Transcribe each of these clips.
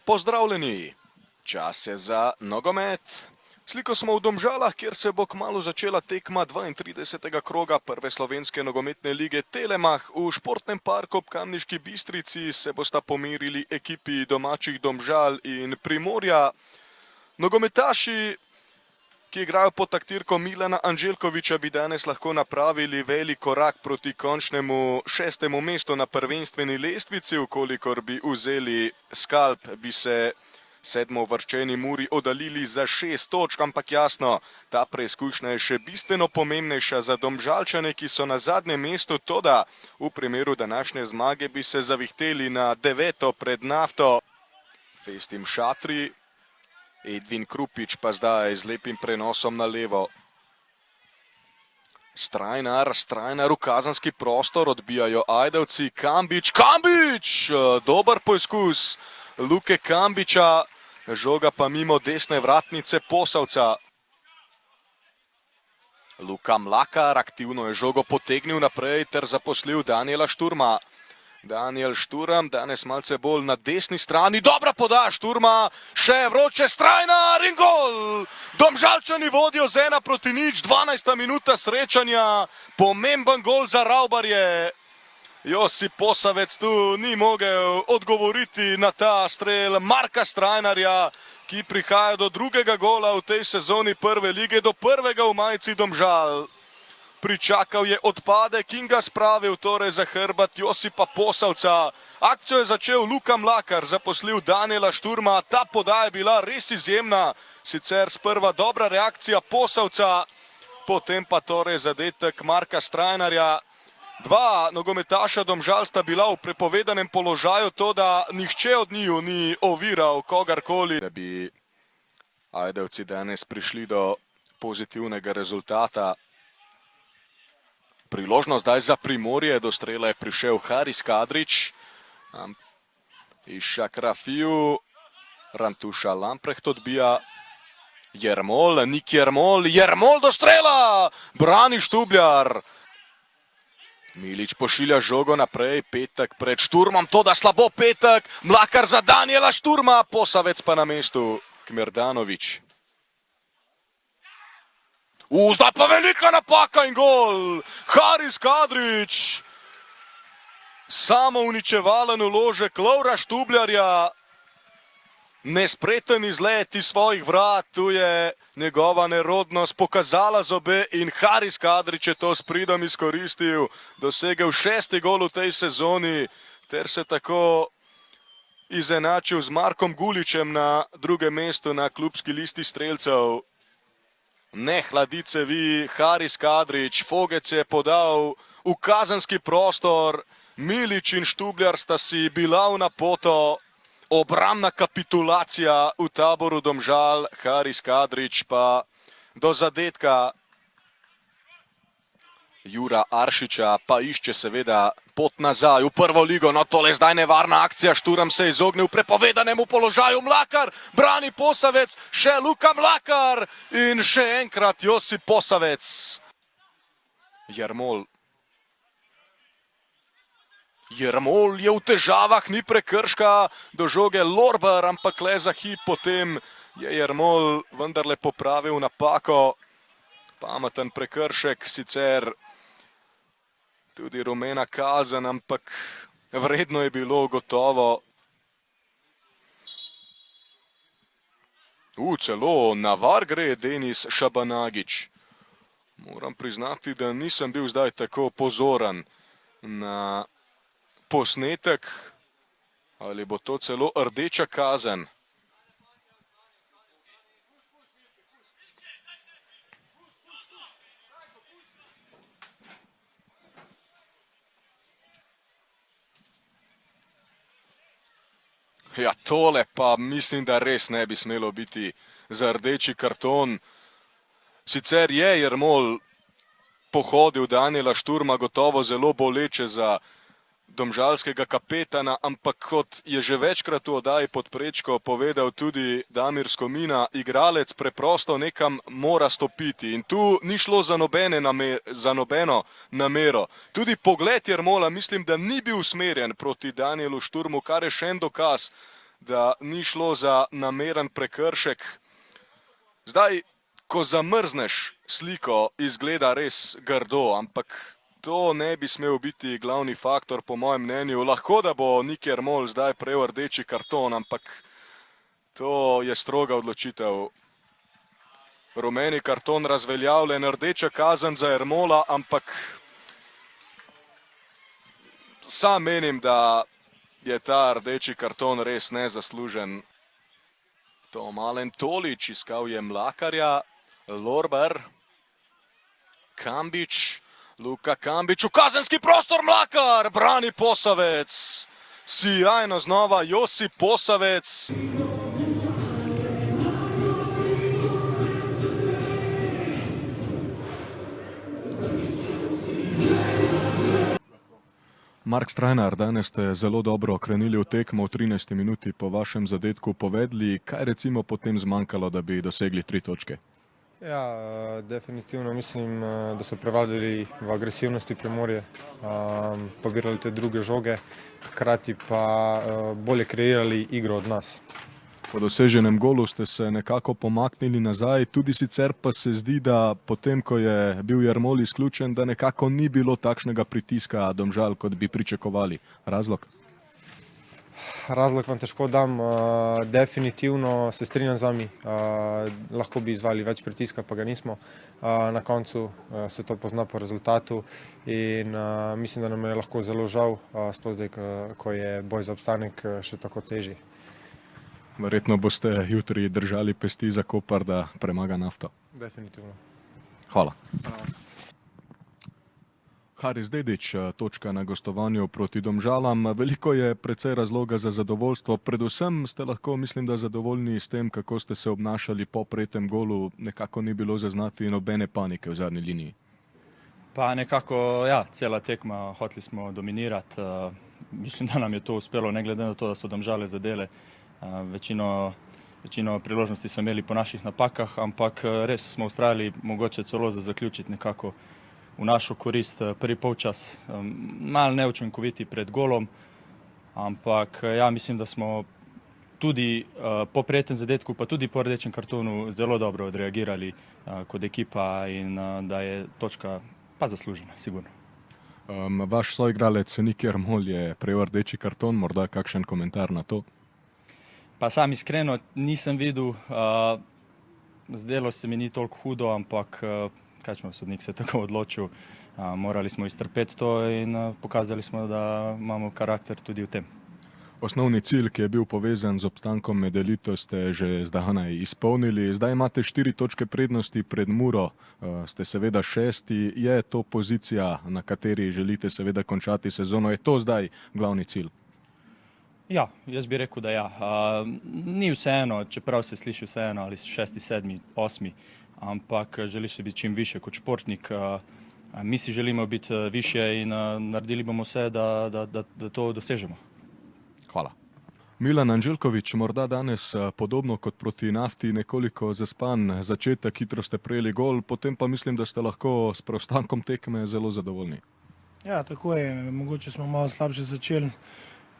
Pozdravljeni! Čas je za nogomet. Sliko smo v Domžalah, kjer se bo kmalu začela tekma 32. kroga prve slovenske nogometne lige Telemach. V športnem parku ob Kamniški Bistrici se bosta pomerili ekipi domačih Domžal in Primorja. Nogometaši, ki igrajo pod taktirko Milana Anželjkoviča, bi danes lahko napravili velik korak proti končnemu 6. mestu na prvenstveni lestvici. Ukolikor bi vzeli skalp, bi se sedmouvrščeni Muri oddaljili za 6 točk, ampak jasno, ta preizkušnja je še bistveno pomembnejša za Domžalčane, ki so na zadnjem mestu, toda v primeru današnje zmage bi se zavihteli na 9. pred Nafto. Festim šatri, Edvin Krupič pa zdaj z lepim prenosom na levo. Strajnar v kazenski prostor, odbijajo Ajdovci, Kambič, dober poizkus Luke Kambiča, žoga pa mimo desne vratnice Posavca. Luka Mlakar aktivno je žogo potegnil naprej ter zaposlil Danijela Šturma. Danijel Šturm danes malce bolj na desni strani, dobra podaja Šturma, še vroče, Strajnar in gol! Domžalčani vodijo z 1:0, 12. minuta srečanja, pomemben gol za Ravbarje. Josip Posavec tu ni mogel odgovoriti na ta strel Marka Strajnarja, ki prihaja do drugega gola v tej sezoni prve lige, do prvega v majici Domžal. Pričakal je odpadek in ga spravil torej za hrbet Josipa Posavca. Akcijo je začel Luka Mlakar, zaposlil Danijela Šturma. Ta podaja je bila res izjemna, sicer sprva dobra reakcija Posavca, potem pa torej zadetek Marka Strajnarja. Dva nogometaša Domžal sta bila v prepovedanem položaju, toda nihče od njiju ni oviral kogarkoli. Da bi Ajdovci danes prišli do pozitivnega rezultata. Priložnost zdaj za Primorje, do strela je prišel Haris Kadrić. Išak Rafiju, Rantuša Lamprecht odbija. Jermol, Nik Jermol, Jermol do strela! Brani Štubljar. Milič pošilja žogo naprej, Petek pred Šturmom, toda slabo Petek. Mlakar za Danijela Šturma, Posavec pa na mestu. Kmerdanović. Zdaj pa velika napaka in gol! Haris Kadrić! Samo uničevalen vložek Lovra Štubljarja. Nespreten izlet iz svojih vrat, tu je njegova nerodnost pokazala zobe in Haris Kadrić je to s pridom izkoristil. Dosegel 6. gol v tej sezoni ter se tako izenačil z Markom Guličem na drugem mestu na klubski listi strelcev. Ne hladi cevi, Haris Kadrić, Fogec je podal v kazenski prostor, Milič in Štubljar sta si bila v napoto, obrambna kapitulacija v taboru Domžal, Haris Kadrić pa do zadetka Jura Aršiča pa išče seveda pot nazaj v prvo ligo. No, tole zdaj nevarna akcija, Šturm se je izognil prepovedanemu položaju, Mlakar brani Posavec, še Luka Mlakar in še enkrat Josip Posavec. Jermol je v težavah, ni prekrška, do žoge Lorber, ampak le za hip, potem je Jermol vendarle popravil napako. Pameten prekršek, sicer tudi rumena kazen, ampak vredno je bilo gotovo. Celo na VAR gre Denis Šabanagić. Moram priznati, da nisem bil zdaj tako pozoren na posnetek. Ali bo to celo rdeča kazen? Ja, tole pa mislim, da res ne bi smelo biti za rdeči karton. Sicer je Jermol pohodil Danijela Šturma gotovo zelo boleče za domžalskega kapetana, ampak kot je že večkrat v oddaji Pod prečko povedal tudi Damir Skomina, igralec preprosto nekam mora stopiti in tu ni šlo za nobeno namero. Tudi pogled Jermola mislim, da ni bil usmerjen proti Danijelu Šturmu, kar je še en dokaz, da ni šlo za nameren prekršek. Zdaj, ko zamrzneš sliko, izgleda res grdo, ampak to ne bi smel biti glavni faktor, po mojem mnenju. Lahko, da bo Nik Jermol zdaj prejel rdeči karton, ampak to je stroga odločitev. Rumeni karton razveljavljen, rdeča kazen za Jermola, ampak sam menim, da je ta rdeči karton res nezaslužen. Malen Tolič, iskal je Mlakarja, Lorber, Kambič, Luka Kambič, v kazenski prostor Mlakar, brani Posavec, sijajno znova Josip Posavec. Mark Strajnar, danes ste zelo dobro okrenili v tekmo v 13. minuti po vašem zadetku povedli. Kaj recimo potem zmanjkalo, da bi dosegli 3 točke? Ja, definitivno mislim, da so prevladali v agresivnosti Primorje, pobirali te druge žoge, hkrati pa bolje kreirali igro od nas. Po doseženem golu ste se nekako pomaknili nazaj, tudi sicer pa se zdi, da potem, ko je bil Jermol izključen, da nekako ni bilo takšnega pritiska Domžal, kot bi pričakovali. Razlog? Razlog vam težko dam, definitivno se strinjam z vami, lahko bi izvali več pritiska, pa ga nismo. Na koncu se to pozna po rezultatu in mislim, da nam je lahko zelo žal, sploh zdaj, ko je boj za obstanek še tako težji. Verjetno boste jutri držali pesti za Kopar, da premaga Nafto. Definitivno. Hvala. Haris Dedić, točka na gostovanju proti Domžalam. Veliko je precej razloga za zadovoljstvo. Predvsem ste lahko, mislim, da zadovoljni s tem, kako ste se obnašali po prejetem golu. Nekako ni bilo zaznati nobene panike v zadnji liniji. Pa nekako, ja, cela tekma, hoteli smo dominirati. Mislim, da nam je to uspelo, ne glede na to, da so Domžale zadele. Večino priložnosti smo imeli po naših napakah, ampak res smo ustrajali mogoče celo za zaključiti nekako v našo korist prvi polčas. Malo neučinkoviti pred golom, ampak ja, mislim, da smo tudi po prejetem zadetku, pa tudi po rdečem kartonu zelo dobro odreagirali kot ekipa in da je točka pa zaslužena, sigurno. Vaš soigralec Nik Jermol je prejel rdeči karton, morda kakšen komentar na to? Pa sam iskreno nisem videl, zdelo se mi ni toliko hudo, ampak kaj ćemo, sodnik se tako odločil, morali smo iztrpeti to in pokazali smo, da imamo karakter tudi v tem. Osnovni cilj, ki je bil povezan z obstankom med elito, ste že zdaj izpolnili. Zdaj imate 4 točke prednosti pred Muro, ste seveda 6. Je to pozicija, na kateri želite seveda končati sezono? Je to zdaj glavni cilj? Ja, jaz bi rekel, da ja. Ni vseeno, čeprav se sliši vseeno, ali 6., 7., 8., ampak želiš se biti čim više kot športnik. Mi si želimo biti više in naredili bomo vse, da to dosežemo. Hvala. Milan Anđelković, morda danes podobno kot proti Nafti, nekoliko zaspan začetek, hitro ste prejeli gol, potem pa mislim, da ste lahko s preostankom tekme zelo zadovoljni. Ja, tako je. Mogoče smo malo slabše začeli.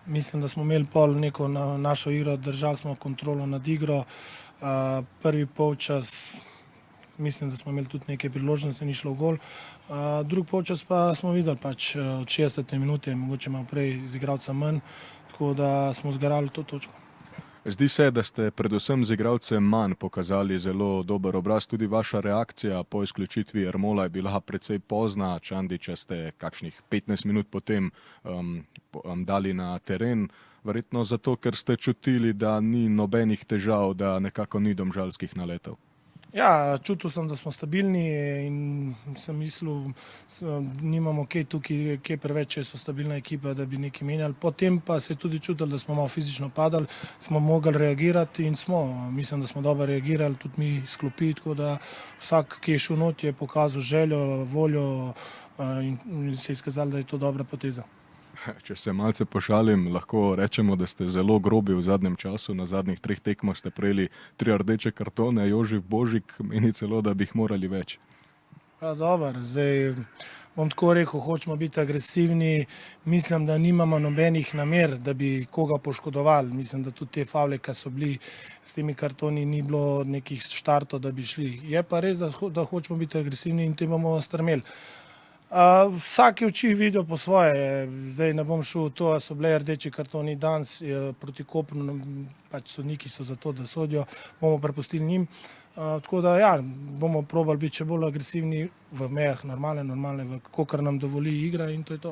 Mislim, da smo imeli pol neko našo igro, držali smo kontrolo nad igro. Prvi polčas, mislim, da smo imeli tudi neke priložnosti, ni šlo v gol. Drugi polčas pa smo videli pač od 60. minute, mogoče malo prej z igralca manj, tako da smo zgarali to točko. Zdi se, da ste predvsem z igralcem manj pokazali zelo dober obraz. Tudi vaša reakcija po izključitvi Jermola je bila precej pozna. Čandića ste kakšnih 15 minut potem dali na teren. Verjetno zato, ker ste čutili, da ni nobenih težav, da nekako ni domžalskih naletov. Ja, čutil sem, da smo stabilni in sem mislil, nimamo kaj tukaj, kaj preveč, če so stabilna ekipa, da bi nekaj menjali. Potem pa se je tudi čutili, da smo malo fizično padali, smo mogli reagirati in smo. Mislim, da smo dobro reagirali, tudi mi sklopi, tako da vsak, ki je šel not, je pokazal željo, voljo in se je izkazalo, da je to dobra poteza. Če se malce pošalim, lahko rečemo, da ste zelo grobi v zadnjem času. Na zadnjih 3 tekmah ste prejeli 3 rdeče kartone. Jožef Božik meni celo, da bi jih morali več. Ja, dobro, zdaj bom tako rekel, hočemo biti agresivni, mislim, da nimamo nobenih namer, da bi koga poškodovali. Mislim, da tudi te favle, ki so bili s temi kartoni, ni bilo nekih štartov, da bi šli. Je pa res, da hočemo biti agresivni in te bomo strmeli. Vsake oči vidijo po svoje, zdaj ne bom šel v to, a so bile rdeči kartoni danes proti Kopru, pač sodniki so za to, da sodijo, bomo prepustili njim. Tako da ja, bomo probali biti še bolj agresivni v mejah normalne, kolikor nam dovoli igra in to je to.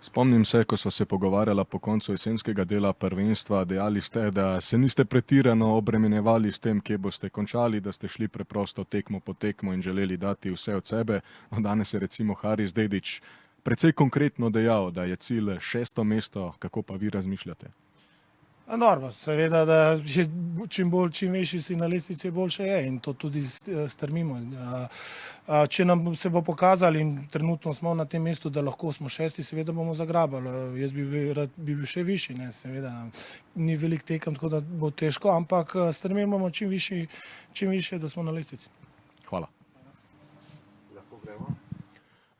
Spomnim se, ko sva se pogovarjala po koncu jesenskega dela prvenstva, dejali ste, da se niste pretirano obremenjevali s tem, kje boste končali, da ste šli preprosto tekmo po tekmo in želeli dati vse od sebe. No, danes je recimo Haris Dedić precej konkretno dejal, da je cilj 6. mesto, kako pa vi razmišljate? Norma, seveda, da je čim višji si na lestvici, boljše je in to tudi strmimo. Če nam se bo pokazali in trenutno smo na tem mestu, da lahko smo 6, seveda bomo zagrabali. Jaz bi bil še višji, ne, seveda. Ni velik tekem, tako da bo težko, ampak strmimo čim više, da smo na lestvici. Hvala.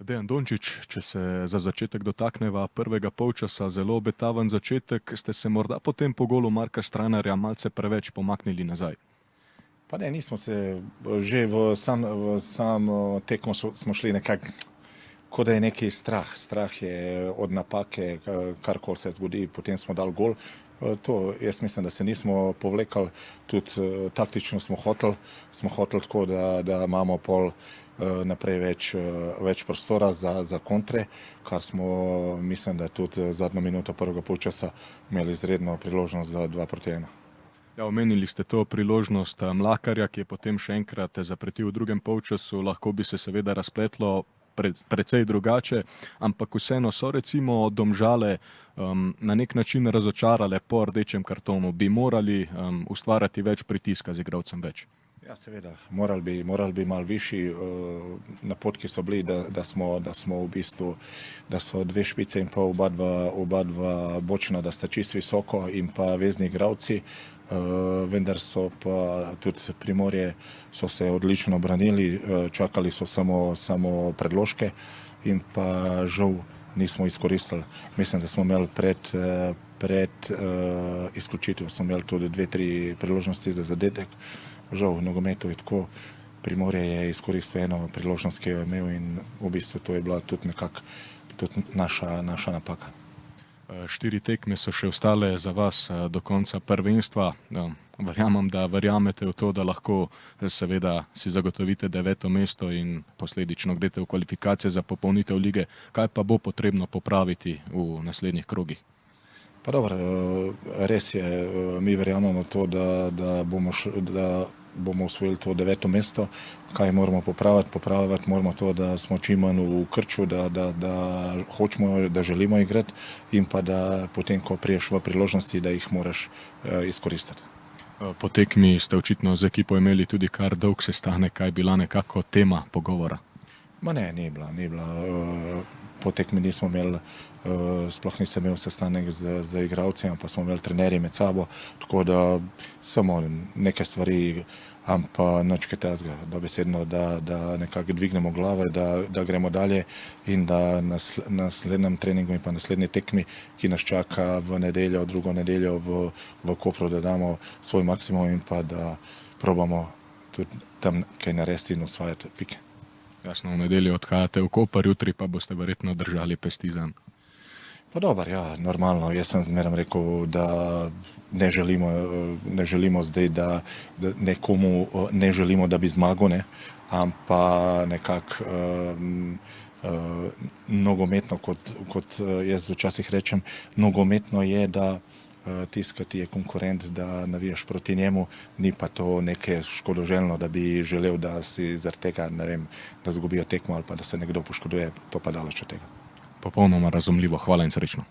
Dejan Dončić, če se za začetek dotakneva prvega polčasa, zelo obetaven začetek, ste se morda potem po golu Marka Stranarja malce preveč pomaknili nazaj? Pa ne, nismo se, že v sam tekmo smo šli nekako, kot da je neki strah. Strah je od napake, karkoli se zgodi, potem smo dali gol. To, jaz mislim, da se nismo povlekali, tudi taktično smo hoteli tako, da imamo pol naprej več prostora za kontre, kar smo, mislim, da tudi zadnjo minuto prvega polčasa imeli izredno priložnost za 2-1. Ja, omenili ste to priložnost Mlakarja, ki je potem še enkrat zapretil v drugem polčasu, lahko bi se seveda razpletlo precej drugače, ampak vseeno so recimo Domžale na nek način razočarale po rdečem kartonu, bi morali ustvarjati več pritiska z igralcem več. Ja, seveda, morali bi malo višji. Napotki so bili, da smo v bistvu, da so 2 špice in pa oba dva bočna, da sta čisto visoko in pa vezni igralci, vendar so pa tudi Primorje so se odlično branili, čakali so samo predložke in pa žal nismo izkoristili. Mislim, da smo imeli pred izključitev smo imeli tudi 2-3 priložnosti za zadetek. Žal v nogometu je tako, Primorje je izkoristil eno priložnost, ki jo je imel in v bistvu to je bila tudi nekako tudi naša napaka. 4 tekme so še ostale za vas do konca prvenstva. Verjamem, da verjamete v to, da lahko seveda si zagotovite 9. mesto in posledično greste v kvalifikacije za popolnitev lige. Kaj pa bo potrebno popraviti v naslednjih krogih? Pa dobro, res je, mi verjamemo to, da bomo osvojili to 9. mesto. Kaj moramo popraviti? Popraviti moramo to, da smo čim manj v krču, da hočemo, da želimo igrati in pa da potem, ko priješ v priložnosti, da jih moraš izkoristiti. Po tekmi ste očitno z ekipo imeli tudi kar dolg sestanek, kaj je bila nekako tema pogovora? Ma ne, ni bila. Po tekmi nismo imeli, sploh nisem imel sestanek z igralci, ampak smo imeli trenerji med sabo, tako da samo neke stvari, ampak nič kaj tezga, dobesedno, da nekako dvignemo glave, da gremo dalje in da na naslednjem treningu in pa naslednji tekmi, ki nas čaka v nedeljo, drugo nedeljo v Kopru, da damo svoj maksimum in pa da probamo tudi tam kaj narediti in osvajati pike. Jasno, v nedeljo odhajate v Koper, jutri pa boste verjetno držali pesti zanj. Pa dobro, ja, normalno. Jaz sem zmeraj rekel, da ne želimo zdaj, da nekomu ne želimo, da bi zmagal, ne, ampak nekako nogometno, kot jaz včasih rečem, nogometno je, da tiskati je konkurent, da navijaš proti njemu, ni pa to nekaj škodoželjno, da bi želel, da si zaradi tega, ne vem, da zgubijo tekmo ali pa da se nekdo poškoduje, to pa daleč od tega. Popolnoma razumljivo, hvala in srečno.